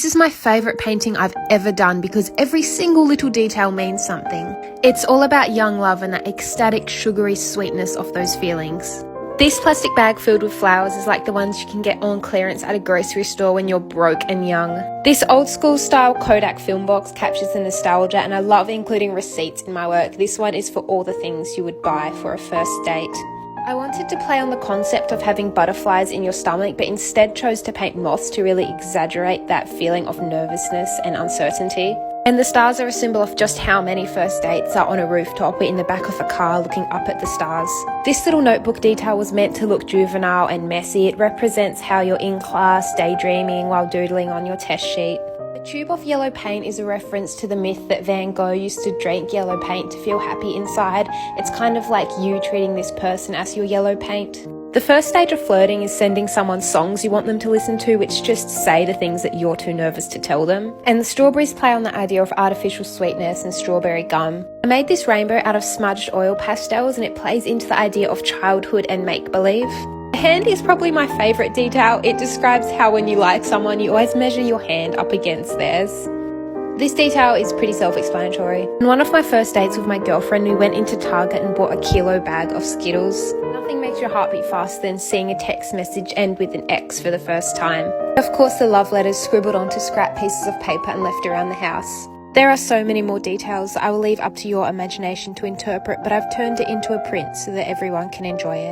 This is my favourite painting I've ever done because every single little detail means something. It's all about young love and that ecstatic, sugary sweetness of those feelings. This plastic bag filled with flowers is like the ones you can get on clearance at a grocery store when you're broke and young. This old school style Kodak film box captures the nostalgia, and I love including receipts in my work. This one is for all the things you would buy for a first date. I wanted to play on the concept of having butterflies in your stomach, but instead chose to paint moths to really exaggerate that feeling of nervousness and uncertainty. And the stars are a symbol of just how many first dates are on a rooftop or in the back of a car looking up at the stars. This little notebook detail was meant to look juvenile and messy. It represents how you're in class, daydreaming while doodling on your test sheet. The tube of yellow paint is a reference to the myth that Van Gogh used to drink yellow paint to feel happy inside. It's kind of like you treating this person as your yellow paint. The first stage of flirting is sending someone songs you want them to listen to, which just say the things that you're too nervous to tell them. And the strawberries play on the idea of artificial sweetness and strawberry gum. I made this rainbow out of smudged oil pastels, and it plays into the idea of childhood and make-believe. The hand is probably my favourite detail. It describes how when you like someone, you always measure your hand up against theirs. This detail is pretty self-explanatory. On one of my first dates with my girlfriend, we went into Target and bought a kilo bag of Skittles. Nothing makes your heart beat faster than seeing a text message end with an X for the first time. Of course, the love letters scribbled onto scrap pieces of paper and left around the house. There are so many more details I will leave up to your imagination to interpret, but I've turned it into a print so that everyone can enjoy it.